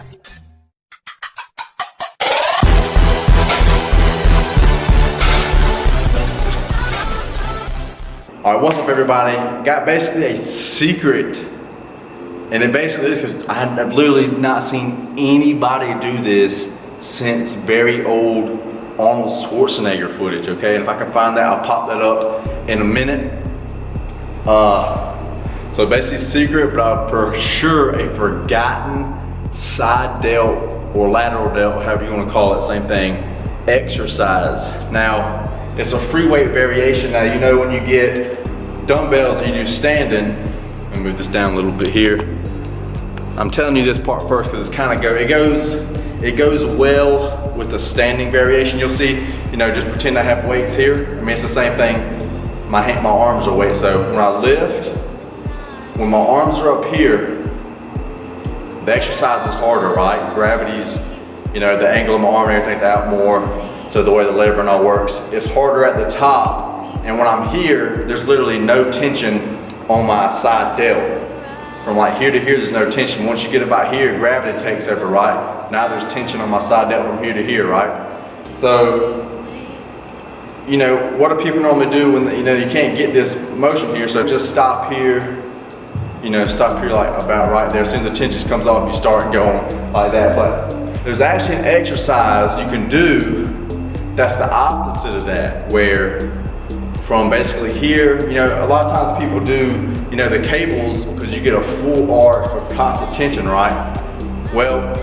All right, what's up everybody? Got basically a secret, and it basically is because I've literally not seen anybody do this since very old Arnold Schwarzenegger footage, okay? And if I can find that, I'll pop that up in a minute. So basically secret, but for sure a forgotten side delt or lateral delt, however you want to call it, same thing, exercise. Now, it's a free weight variation. Now, you know when you get dumbbells and you do standing, let me move this down a little bit here. I'm telling you this part first because it's kind of it goes well with the standing variation. You'll see, you know, just pretend I have weights here. I mean, it's the same thing. My arms are weights. So when I lift, when my arms are up here, the exercise is harder, right? Gravity's, you know, the angle of my arm and everything's out more. So the way the lever and all works, it's harder at the top. And when I'm here, there's literally no tension on my side delt. From like here to here, there's no tension. Once you get about here, gravity takes over, right? Now there's tension on my side delt from here to here, right? So, you know, what do people normally do when, you know, you can't get this motion here? So just stop here, you know, stop here like about right there. As soon as the tension comes off, you start going like that. But there's actually an exercise you can do that's the opposite of that, where from basically here, you know, a lot of times people do, you know, the cables because you get a full arc of constant tension, right? Well,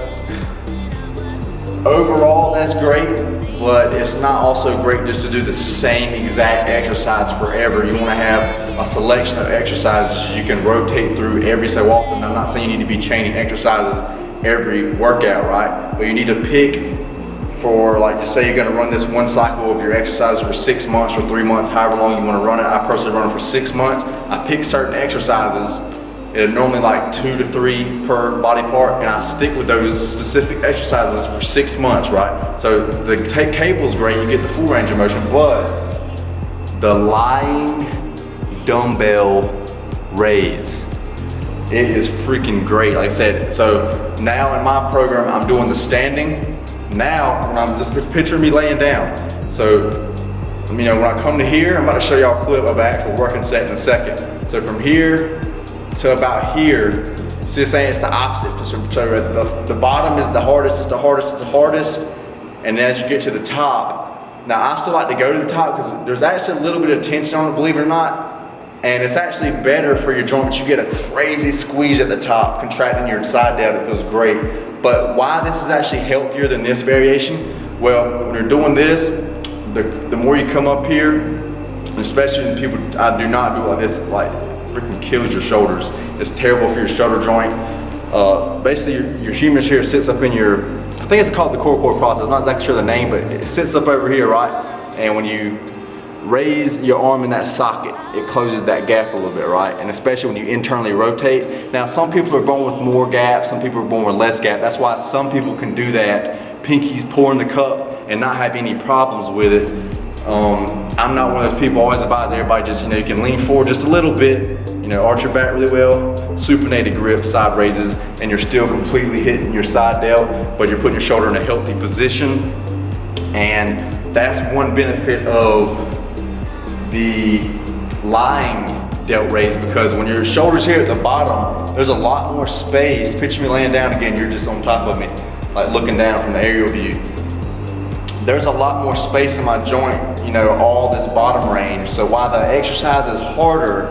overall that's great, but it's not also great just to do the same exact exercise forever. You want to have a selection of exercises you can rotate through every so often. I'm not saying you need to be chaining exercises every workout, right? But you need to pick for, like, just say you're going to run this one cycle of your exercise for 6 months or 3 months, however long you want to run it. I personally run it for 6 months. I pick certain exercises, and normally like 2 to 3 per body part, and I stick with those specific exercises for 6 months, right? So the cable's great, you get the full range of motion, but the lying dumbbell raise, it is freaking great. Like I said, so now in my program, I'm doing the standing. Now, when I'm just picture me laying down. So, you know, when I come to here, I'm about to show y'all a clip of an actual working set in a second. So from here to about here, see it's saying it's the opposite. So the bottom is the hardest, it's the hardest, it's the hardest. And then as you get to the top, now I still like to go to the top because there's actually a little bit of tension on it, believe it or not. And it's actually better for your joint, but you get a crazy squeeze at the top, contracting your side down, it feels great. But why this is actually healthier than this variation? Well, when you're doing this, the more you come up here, and especially when people, I do not do it like this, like freaking kills your shoulders. It's terrible for your shoulder joint. Basically your humerus here sits up in your, I think it's called the core process, I'm not exactly sure the name, but it sits up over here, right? And when you raise your arm in that socket, it closes that gap a little bit, right? And especially when you internally rotate. Now, some people are born with more gap, some people are born with less gap. That's why some people can do that, pinkies pouring the cup and not have any problems with it. I'm not one of those people always advise everybody just, you know, you can lean forward just a little bit, you know, arch your back really well, supinated grip, side raises, and you're still completely hitting your side delt, but you're putting your shoulder in a healthy position. And that's one benefit of the lying delt raise, because when your shoulder's here at the bottom, there's a lot more space. Picture me laying down again, you're just on top of me, like looking down from the aerial view. There's a lot more space in my joint, you know, all this bottom range. So while the exercise is harder,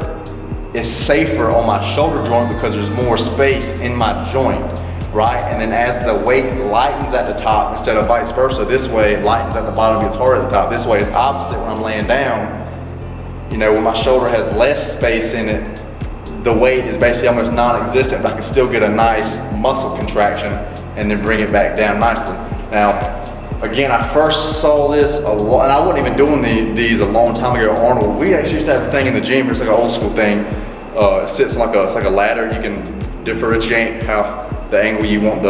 it's safer on my shoulder joint because there's more space in my joint, right? And then as the weight lightens at the top, instead of vice versa, this way it lightens at the bottom, gets harder at the top. This way it's opposite when I'm laying down. You know, when my shoulder has less space in it, the weight is basically almost non-existent, but I can still get a nice muscle contraction and then bring it back down nicely. Now, again, I first saw this a lot, and I wasn't even doing these a long time ago at Arnold. We actually used to have a thing in the gym, it's like an old school thing. It sits like it's like a ladder. You can differentiate how the angle you want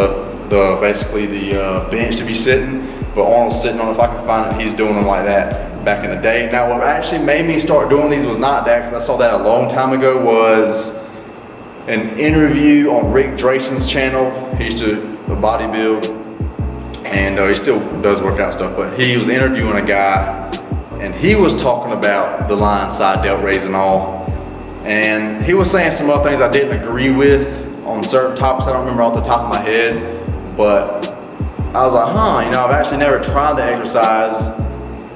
basically the bench to be sitting. But Arnold's sitting on it. If I can find it, he's doing them like that back in the day. Now, what actually made me start doing these was not that, because I saw that a long time ago, was an interview on Rick Drayson's channel. He used to bodybuild, and he still does workout stuff, but he was interviewing a guy, and he was talking about the line side delt raise and all. And he was saying some other things I didn't agree with on certain topics. I don't remember off the top of my head, but I was like, I've actually never tried the exercise,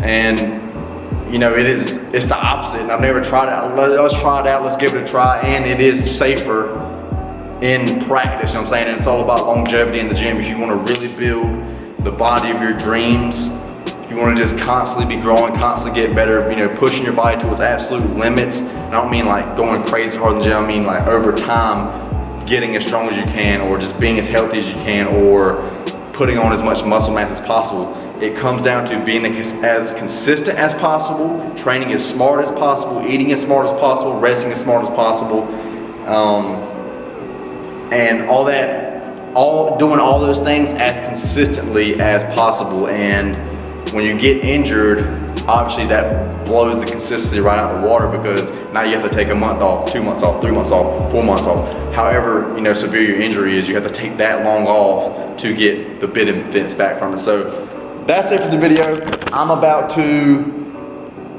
and it's the opposite, and I've never tried it. Let's try it out, let's give it a try, and it is safer in practice, what I'm saying? And it's all about longevity in the gym. If you want to really build the body of your dreams, if you want to just constantly be growing, constantly get better, pushing your body to its absolute limits. I don't mean like going crazy hard in the gym, I mean like over time, getting as strong as you can, or just being as healthy as you can, or putting on as much muscle mass as possible. It comes down to being as consistent as possible, training as smart as possible, eating as smart as possible, resting as smart as possible, and doing all those things as consistently as possible. And when you get injured, obviously that blows the consistency right out of the water, because now you have to take a month off, 2 months off, 3 months off, 4 months off. However, severe your injury is, you have to take that long off to get the benefits back from it. So that's it for the video. I'm about to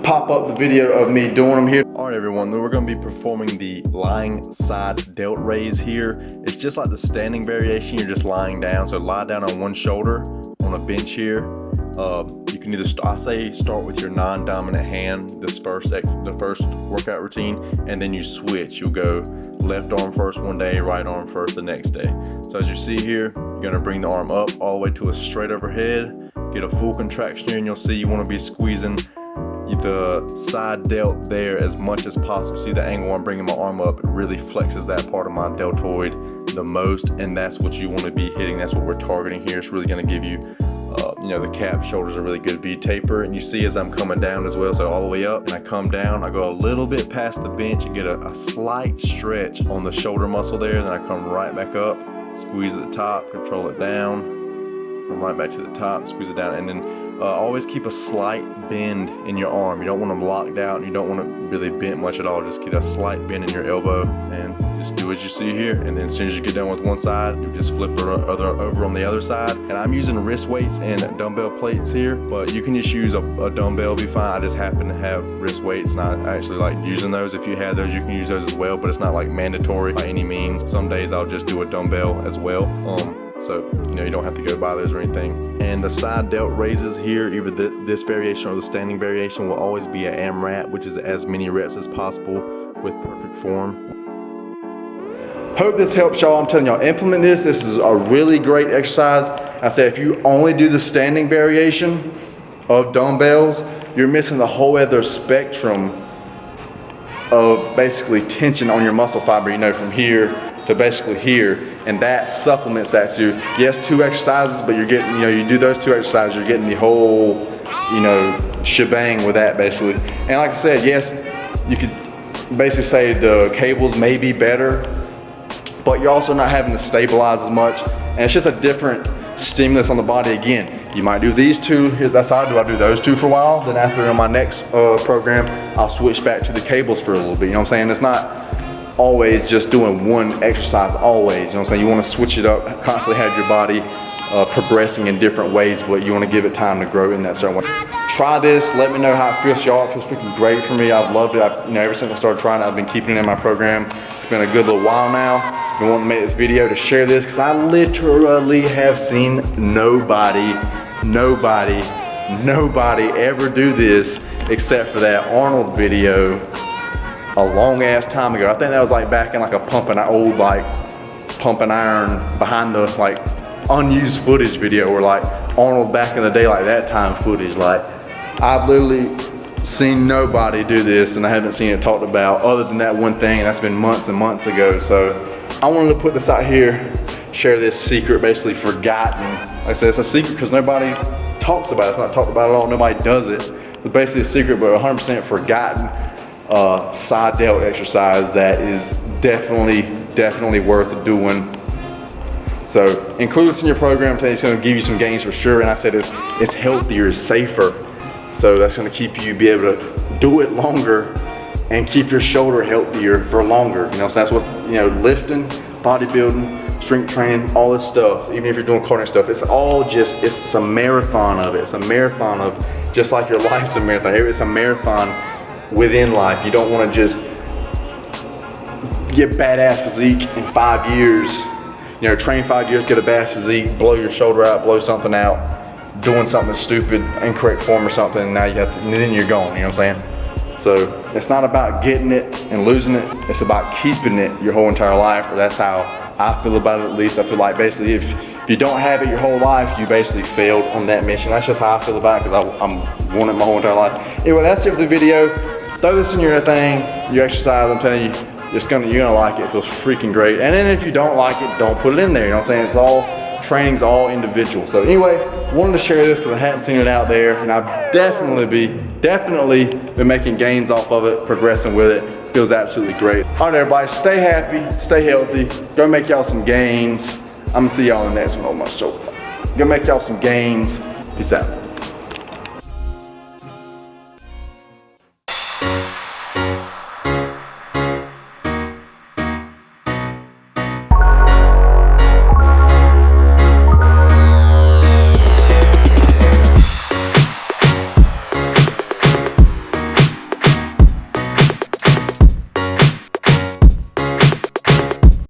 pop up the video of me doing them here. All right, everyone, we're gonna be performing the lying side delt raise here. It's just like the standing variation, you're just lying down. So lie down on one shoulder on a bench here. You can either, I say start with your non-dominant hand, the first workout routine, and then you switch. You'll go left arm first one day, right arm first the next day. So as you see here, you're gonna bring the arm up all the way to a straight overhead, get a full contraction here, and you'll see you wanna be squeezing the side delt there as much as possible. See the angle I'm bringing my arm up, it really flexes that part of my deltoid the most, and that's what you wanna be hitting. That's what we're targeting here. It's really gonna give you the calf, shoulders, a really good V taper. And you see as I'm coming down as well, so all the way up, and I come down, I go a little bit past the bench and get a slight stretch on the shoulder muscle there, then I come right back up, squeeze at the top, control it down, come right back to the top, squeeze it down, and then always keep a slight bend in your arm. You don't want them locked out, and you don't want to really bent much at all. Just get a slight bend in your elbow, and just do as you see here. And then as soon as you get done with one side, you just flip it over on the other side. And I'm using wrist weights and dumbbell plates here, but you can just use a dumbbell, be fine. I just happen to have wrist weights, and I actually like using those. If you have those, you can use those as well, but it's not like mandatory by any means. Some days I'll just do a dumbbell as well. So you don't have to go buy those or anything. And the side delt raises here, either this variation or the standing variation, will always be an AMRAP, which is as many reps as possible with perfect form. Hope this helps y'all. I'm telling y'all, implement this. This is a really great exercise. I said if you only do the standing variation of dumbbells, you're missing the whole other spectrum of basically tension on your muscle fiber, from here to basically here, and that supplements that too. Yes, 2 exercises, but you're getting, you do those 2 exercises, you're getting the whole, shebang with that basically. And like I said, yes, you could basically say the cables may be better, but you're also not having to stabilize as much, and it's just a different stimulus on the body. Again, you might do these 2, that's how I do those 2 for a while, then after in my next program, I'll switch back to the cables for a little bit, you know what I'm saying? It's not always just doing one exercise always, you know what I'm saying? You want to switch it up, constantly have your body progressing in different ways, but you want to give it time to grow in that certain way. Try this, let me know how it feels to y'all. It feels freaking great for me. I've loved it. Ever since I started trying it, I've been keeping it in my program. It's been a good little while now. I've been wanting to make this video to share this, because I literally have seen nobody ever do this except for that Arnold video a long ass time ago. I think that was like back in like a pump and iron behind the like unused footage video, or like Arnold back in the day, like that time footage. Like I've literally seen nobody do this, and I haven't seen it talked about other than that one thing, and that's been months and months ago. So I wanted to put this out here, share this secret, basically forgotten. Like I said, it's a secret because nobody talks about it. It's not talked about at all. Nobody does it. It's basically a secret, but 100% forgotten side delt exercise that is definitely worth doing. So include this in your program. Today it's going to give you some gains for sure, and I said it's healthier, it's safer. So that's going to keep you be able to do it longer and keep your shoulder healthier for longer. You know, so that's what, you know, lifting, bodybuilding, strength training, all this stuff, even if you're doing cardio stuff, it's all just, it's a marathon of it. It's a marathon of, just like your life's a marathon. It's a marathon within life. You don't want to just get badass physique in 5 years, you know, train 5 years, get a badass physique, blow your shoulder out, blow something out, doing something stupid, incorrect form or something, and now you got, and then you're gone, you know what I'm saying? So it's not about getting it and losing it, it's about keeping it your whole entire life, or that's how I feel about it at least. I feel like basically if you don't have it your whole life, you basically failed on that mission. That's just how I feel about it, because I'm wanting it my whole entire life. Anyway, that's it for the video. Throw this in your thing, your exercise, I'm telling you, you're gonna like it. It feels freaking great. And then if you don't like it, don't put it in there. You know what I'm saying? It's all, training's all individual. So anyway, wanted to share this because I hadn't seen it out there, and I've definitely been making gains off of it, progressing with it. Feels absolutely great. All right, everybody, stay happy, stay healthy. Go make y'all some gains. I'm gonna see y'all in the next one on my show. Go make y'all some gains. Peace out.